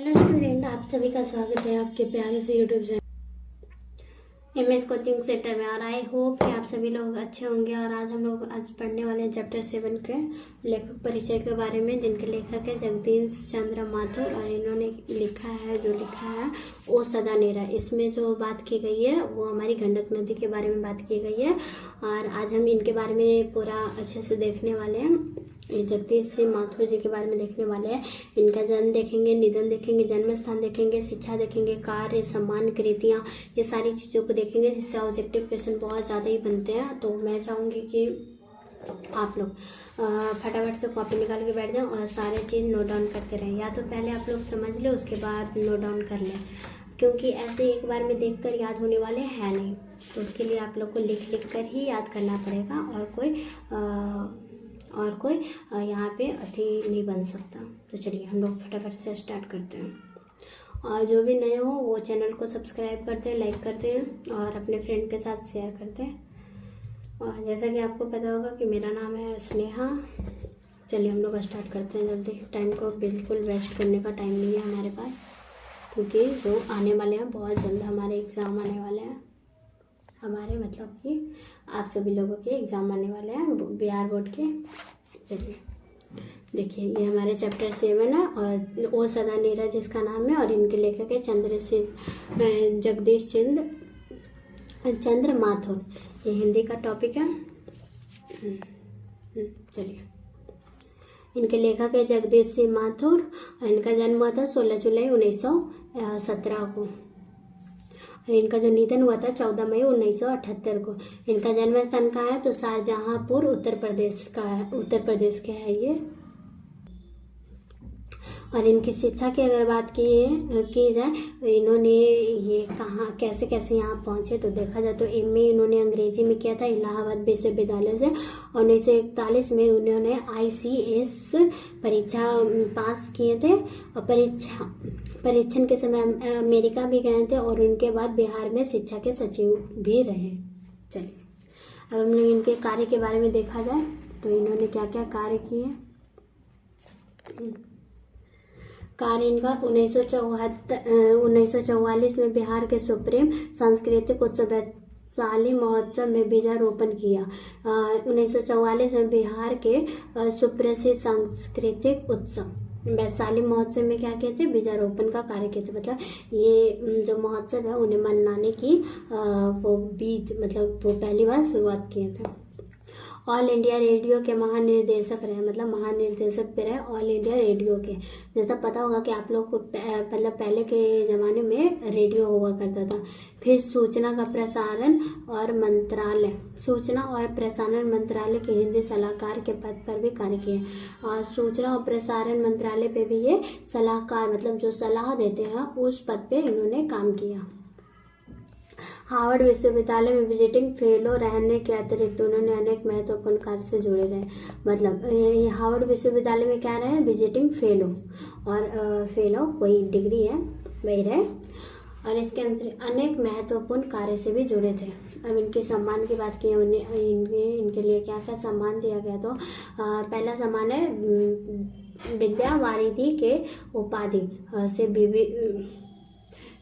Hello student, आप सभी का स्वागत है आपके प्यारे से YouTube channel MS coaching centre में। और आई होप कि आप सभी लोग अच्छे होंगे। और आज हम लोग पढ़ने वाले हैं चैप्टर 7 के लेखक परिचय के बारे में, जिनके लेखक है जगदीश चंद्र माथुर। और इन्होंने लिखा है ओ सदा नेरा। इसमें जो बात की गई है वो हमारी गंडक नदी के बारे में बात की गई है। और आज हम इनके बारे में पूरा अच्छे से देखने वाले हैं। ये जगदीश सिंह माथुर जी के बारे में देखने वाले हैं। इनका जन्म देखेंगे, निधन देखेंगे, जन्म स्थान देखेंगे, शिक्षा देखेंगे, कार्य, सम्मान, कृतियाँ, ये सारी चीज़ों को देखेंगे, जिससे ऑब्जेक्टिव क्वेश्चन बहुत ज़्यादा ही बनते हैं। तो मैं चाहूँगी कि आप लोग फटाफट से कॉपी निकाल के बैठ जाएं और सारे चीज़ नोट डाउन करते रहें। या तो पहले आप लोग समझ लें, उसके बाद नोट डाउन कर लें, क्योंकि ऐसे एक बार में देखकर याद होने वाले हैं नहीं। तो उसके लिए आप लोग को लिख कर ही याद करना पड़ेगा, और कोई यहाँ पे अति नहीं बन सकता। तो चलिए हम लोग फटाफट से स्टार्ट करते हैं। और जो भी नए हो वो चैनल को सब्सक्राइब करते हैं, लाइक करते हैं और अपने फ्रेंड के साथ शेयर करते हैं। और जैसा कि आपको पता होगा कि मेरा नाम है स्नेहा। चलिए हम लोग स्टार्ट करते हैं जल्दी। टाइम को बिल्कुल वेस्ट करने का टाइम नहीं है हमारे पास, क्योंकि जो आने वाले हैं बहुत जल्द हमारे एग्ज़ाम आने वाले हैं। हमारे मतलब कि आप सभी लोगों के एग्ज़ाम आने वाले हैं बिहार बोर्ड के। चलिए देखिए, ये हमारे चैप्टर 7 है और ओ सदा नेरा जिसका नाम है। और इनके लेखक है जगदीश चंद्र माथुर। ये हिंदी का टॉपिक है। चलिए, इनके लेखक है जगदीश सिंह माथुर और इनका जन्म हुआ था 16 जुलाई 1917 को। और इनका जो निधन हुआ था 14 मई 1978 को। इनका जन्म स्थान कहाँ है तो शाहजहांपुर उत्तर प्रदेश का है ये। और इनकी शिक्षा की अगर बात की जाए तो इन्होंने ये कहाँ कैसे यहाँ पहुँचे तो देखा जाए तो एमए इन्होंने अंग्रेजी में किया था इलाहाबाद विश्वविद्यालय से। 1941 में उन्होंने ICS परीक्षा पास किए थे और परीक्षण के समय अमेरिका भी गए थे और उनके बाद बिहार में शिक्षा के सचिव भी रहे। चलिए अब हम लोग इनके कार्य के बारे में देखा जाए तो इन्होंने क्या क्या कार्य किए। कार्य इनका 1944 में बिहार के सुप्रीम सांस्कृतिक उत्सव वैशाली महोत्सव में बीजारोपण किया। 1944 में बिहार के सुप्रसिद्ध सांस्कृतिक उत्सव वैशाली महोत्सव में क्या किए थे, बीजारोपण का कार्य किए थे। मतलब ये जो महोत्सव है उन्हें मनाने की वो पहली बार शुरुआत किए थे। ऑल इंडिया रेडियो के महानिर्देशक रहे, मतलब महानिर्देशक पे रहे ऑल इंडिया रेडियो के। जैसा पता होगा कि आप लोग को पहले के ज़माने में रेडियो हुआ करता था। फिर सूचना और प्रसारण मंत्रालय के हिंदी सलाहकार के पद पर भी कार्य किए। और सूचना और प्रसारण मंत्रालय पे भी ये सलाहकार, मतलब जो सलाह देते हैं, उस पद पे इन्होंने काम किया। हार्वर्ड विश्वविद्यालय में विजिटिंग फेलो रहने के अतिरिक्त उन्होंने अनेक महत्वपूर्ण कार्य से जुड़े रहे। मतलब ये हार्वर्ड विश्वविद्यालय में क्या रहे, विजिटिंग फेलो। और फेलो कोई डिग्री है वही रहे। और इसके अंदर अनेक महत्वपूर्ण कार्य से भी जुड़े थे। अब इनके सम्मान की बात की, इनके लिए क्या क्या सम्मान दिया गया तो पहला सम्मान है विद्या वारिधि के उपाधि से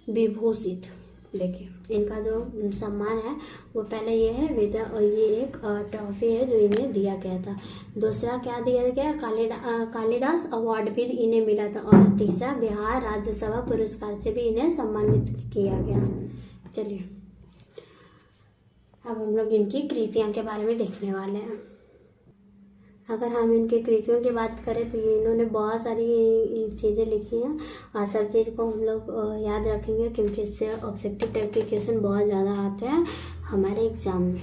विभूषित। देखिए इनका जो सम्मान है वो पहले ये है ये एक ट्रॉफी है जो इन्हें दिया गया था। दूसरा क्या दिया गया, कालिदास अवार्ड भी इन्हें मिला था। और तीसरा बिहार राज्यसभा पुरस्कार से भी इन्हें सम्मानित किया गया। चलिए अब हम लोग इनकी कृतियां के बारे में देखने वाले हैं। अगर हम इनकी कृतियों की बात करें तो ये इन्होंने बहुत सारी चीज़ें लिखी हैं और सब चीज़ को हम लोग याद रखेंगे, क्योंकि इससे ऑब्जेक्टिव टाइप के क्वेश्चन बहुत ज़्यादा आते हैं हमारे एग्जाम में।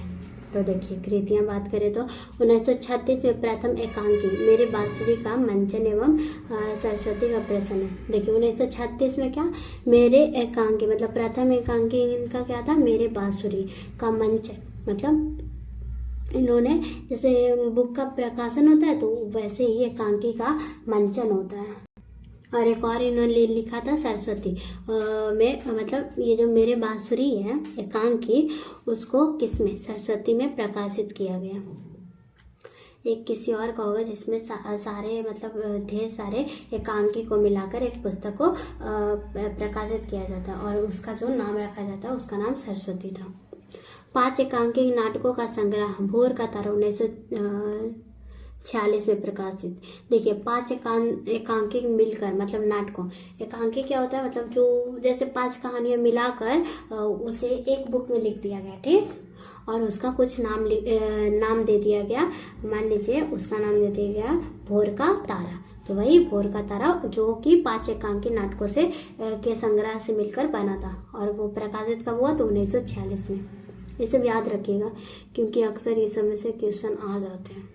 तो देखिए कृतियाँ बात करें तो 1936 में प्रथम एकांकी मेरे बांसुरी का मंचन एवं सरस्वती का प्रश्न है। देखिए 1936 में क्या, मेरे एकांकी मतलब प्रथम एकांकी इनका क्या था, मेरे बांसुरी का मंचन। मतलब इन्होंने जैसे बुक का प्रकाशन होता है तो वैसे ही एकांकी का मंचन होता है। और एक और इन्होंने लिखा था सरस्वती में, मतलब ये जो मेरे बांसुरी है एकांकी, उसको किसमें, सरस्वती में प्रकाशित किया गया। एक किसी और का होगा जिसमें सारे मतलब ढेर सारे एकांकी को मिलाकर एक पुस्तक को प्रकाशित किया जाता है और उसका जो नाम रखा जाता है उसका नाम सरस्वती था। 5 एकांकी नाटकों का संग्रह भोर का तारा 1946 में प्रकाशित। देखिए 5 एकांकी मिलकर मतलब नाटकों, एकांकी क्या होता है मतलब जो जैसे 5 कहानियां मिलाकर उसे एक बुक में लिख दिया गया, ठीक, और उसका कुछ नाम दे दिया गया। मान लीजिए उसका नाम दे दिया गया भोर का तारा, तो वही भोर का तारा जो कि 5 एकांकी नाटकों से के संग्रह से मिलकर बना था और वो प्रकाशित कब हुआ तो 1946 में। ये सब याद रखिएगा क्योंकि अक्सर इस समय से क्वेश्चन आ जाते हैं।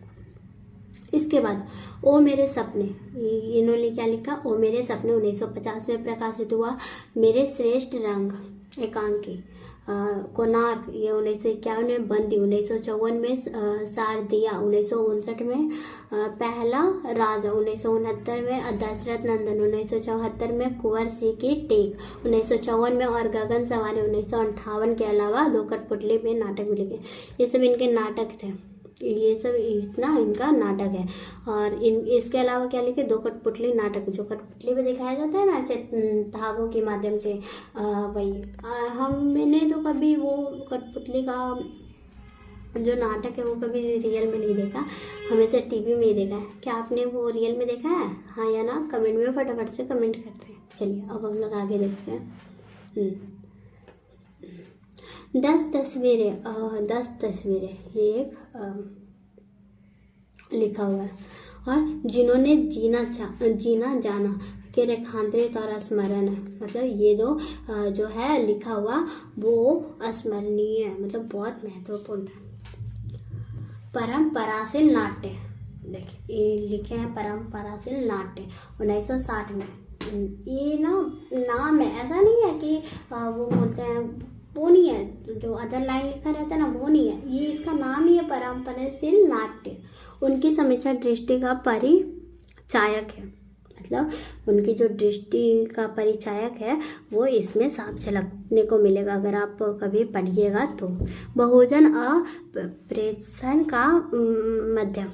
इसके बाद ओ मेरे सपने, इन्होंने क्या लिखा, ओ मेरे सपने 1950 में प्रकाशित हुआ। मेरे श्रेष्ठ रंग एकांकी, कोणार्क ये 1951 में, बंदी 1954 में, शारदिया 1959 में, पहला राजा 1969 में, दशरथ नंदन 1974 में, कुंवर सिंह की टेक 1954 में और गगन सवारी 1958 के अलावा 2 कठपुतली में नाटक भी लिखे। ये सब इनके नाटक थे, ये सब इतना इनका नाटक है। और इसके अलावा क्या लिखे, 2 कठपुतली नाटक, जो कठपुतली में दिखाया जाता है ना ऐसे धागों के माध्यम से, वही मैंने तो कभी वो कठपुतली का जो नाटक है वो कभी रियल में नहीं देखा, हमेशा टीवी में ही देखा है। क्या आपने वो रियल में देखा है, हाँ या ना, कमेंट में फटाफट से कमेंट करते हैं। चलिए अब हम लोग आगे देखते हैं। 10 तस्वीरें, 10 तस्वीरें ये एक लिखा हुआ है। और जिन्होंने जीना जाना के रेखांतरित और स्मरण है, मतलब ये दो जो है लिखा हुआ वो स्मरणीय है, मतलब बहुत महत्वपूर्ण है। परंपराशील नाट्य, देखिए ये लिखे हैं परंपराशील नाट्य 1960 में। ये नाम है, ऐसा नहीं है कि वो बोलते हैं, वो नहीं है, जो अदर लाइन लिखा रहता है ना वो नहीं है, ये इसका नाम ही है परंपराशील नाट्य। उनकी समीक्षा दृष्टि का परिचायक है, मतलब उनकी जो दृष्टि का परिचायक है वो इसमें साफ झलकने को मिलेगा अगर आप कभी पढ़िएगा तो। बहुजन अप्रेषण का माध्यम,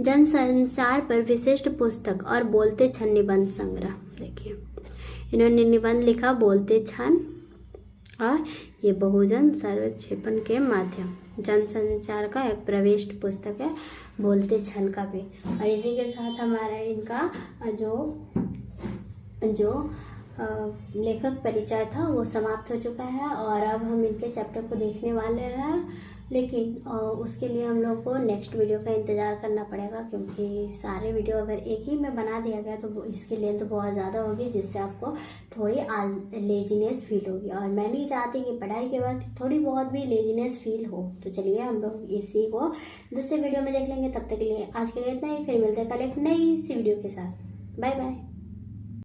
जन संचार पर विशिष्ट पुस्तक और बोलते क्षण निबंध संग्रह। देखिए इन्होंने निबंध लिखा बोलते क्षण, और ये बहुजन सर्वक्षेपण के माध्यम, जनसंचार का एक प्रविष्ट पुस्तक है बोलते क्षण का भी। और इसी के साथ हमारा इनका जो लेखक परिचय था वो समाप्त हो चुका है और अब हम इनके चैप्टर को देखने वाले हैं, लेकिन उसके लिए हम लोग को नेक्स्ट वीडियो का इंतज़ार करना पड़ेगा क्योंकि सारे वीडियो अगर एक ही में बना दिया गया तो इसकी लेंथ बहुत ज़्यादा होगी, जिससे आपको थोड़ी लेजीनेस फील होगी और मैं नहीं चाहती कि पढ़ाई के बाद थोड़ी बहुत भी लेजीनेस फील हो। तो चलिए हम लोग इसी को दूसरे वीडियो में देख लेंगे। तब तक के लिए आज के लिए इतना ही, फिर मिलते हैं कल एक नई सी वीडियो के साथ। Bye bye.